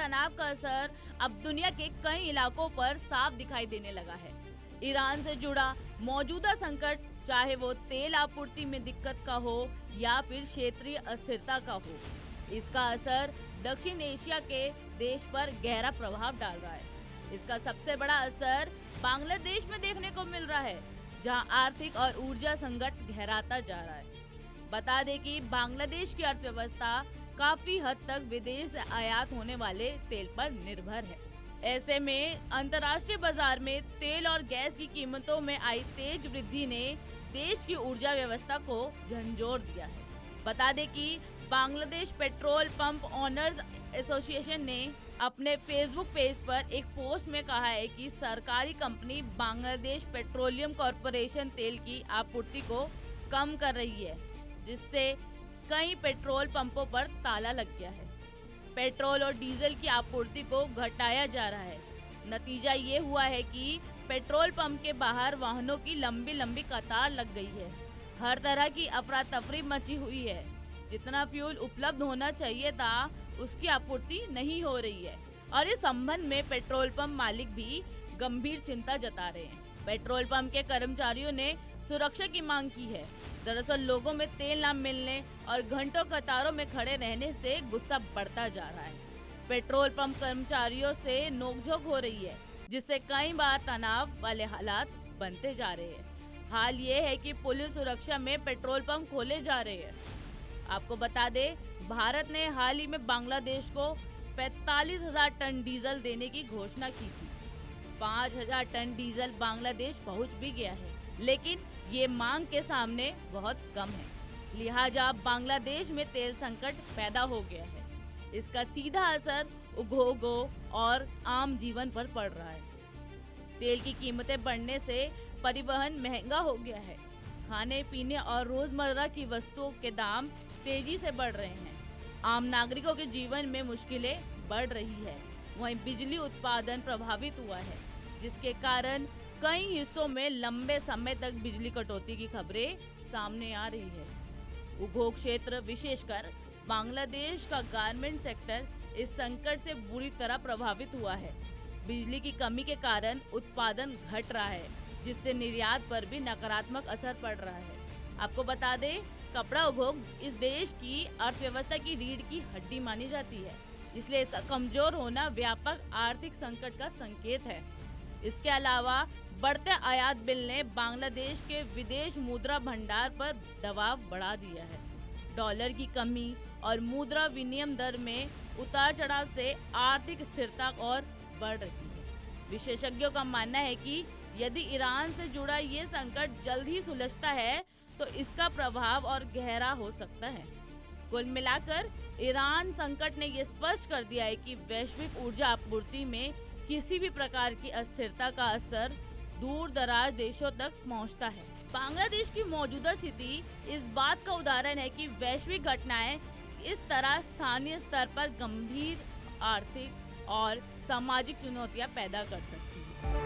तनाव का असर अब दुनिया के कई इलाकों पर साफ दिखाई देने लगा है। ईरान से जुड़ा मौजूदा संकट, चाहे वो तेल आपूर्ति में दिक्कत का हो या फिर क्षेत्रीय अस्थिरता का हो, इसका असर दक्षिण एशिया के देश पर गहरा प्रभाव डाल रहा है। इसका सबसे बड़ा असर बांग्लादेश में देखने को मिल रहा है, जहां आर्थिक और ऊर्जा संकट गहराता जा रहा है। बता दें कि बांग्लादेश की अर्थव्यवस्था काफी हद तक विदेश से आयात होने वाले तेल पर निर्भर है। ऐसे में अंतर्राष्ट्रीय बाजार में तेल और गैस की कीमतों में आई तेज वृद्धि ने देश की ऊर्जा व्यवस्था को झंझोर दिया है। बता दें कि Bangladesh petrol pump owners association ने अपने फेसबुक पेज पर एक पोस्ट में कहा है कि सरकारी कंपनी बांग्लादेश पेट्रोलियम कॉरपोरेशन तेल की आपूर्ति को कम कर रही है, जिससे कई पेट्रोल पंपों पर ताला लग गया है। पेट्रोल और डीजल की आपूर्ति को घटाया जा रहा है। नतीजा ये हुआ है कि पेट्रोल पंप के बाहर वाहनों की लंबी लंबी कतार लग गई है। हर तरह की अफरा तफरी मची हुई है। जितना फ्यूल उपलब्ध होना चाहिए था, उसकी आपूर्ति नहीं हो रही है और इस संबंध में पेट्रोल पंप मालिक भी गंभीर चिंता जता रहे हैं। पेट्रोल पंप के कर्मचारियों ने सुरक्षा की मांग की है। दरअसल लोगों में तेल न मिलने और घंटों कतारों में खड़े रहने से गुस्सा बढ़ता जा रहा है। पेट्रोल पंप कर्मचारियों से नोकझोंक हो रही है, जिससे कई बार तनाव वाले हालात बनते जा रहे हैं। हाल ये है कि पुलिस सुरक्षा में पेट्रोल पंप खोले जा रहे हैं। आपको बता दें, भारत ने हाल ही में बांग्लादेश को 45,000 टन डीजल देने की घोषणा की थी। 5,000 टन डीजल बांग्लादेश पहुंच भी गया है, लेकिन ये मांग के सामने बहुत कम है। लिहाजा बांग्लादेश में तेल संकट पैदा हो गया है। इसका सीधा असर उद्योगों और आम जीवन पर पड़ रहा है। तेल की कीमतें बढ़ने से परिवहन महंगा हो गया है। खाने पीने और रोजमर्रा की वस्तुओं के दाम तेजी से बढ़ रहे हैं। आम नागरिकों के जीवन में मुश्किलें बढ़ रही है। वहीं बिजली उत्पादन प्रभावित हुआ है, जिसके कारण कई हिस्सों में लंबे समय तक बिजली कटौती की खबरें सामने आ रही है। उद्योग क्षेत्र, विशेषकर बांग्लादेश का गारमेंट सेक्टर इस संकट से बुरी तरह प्रभावित हुआ है। बिजली की कमी के कारण उत्पादन घट रहा है, जिससे निर्यात पर भी नकारात्मक असर पड़ रहा है। आपको बता दें, कपड़ा उद्योग इस देश की अर्थव्यवस्था की रीढ़ की हड्डी मानी जाती है, इसलिए इसका कमजोर होना व्यापक आर्थिक संकट का संकेत है। इसके अलावा बढ़ते आयात बिल ने बांग्लादेश के विदेश मुद्रा भंडार पर दबाव बढ़ा दिया है। डॉलर की कमी और मुद्रा विनिमय दर में उतार चढ़ाव से आर्थिक स्थिरता और बढ़ रही है। विशेषज्ञों का मानना है कि यदि ईरान से जुड़ा ये संकट जल्द ही सुलझता है, तो इसका प्रभाव और गहरा हो सकता है। कुल मिलाकर ईरान संकट ने ये स्पष्ट कर दिया है कि वैश्विक ऊर्जा आपूर्ति में किसी भी प्रकार की अस्थिरता का असर दूर दराज देशों तक पहुंचता है। बांग्लादेश की मौजूदा स्थिति इस बात का उदाहरण है कि वैश्विक घटनाएं इस तरह स्थानीय स्तर पर गंभीर आर्थिक और सामाजिक चुनौतियां पैदा कर सकती हैं।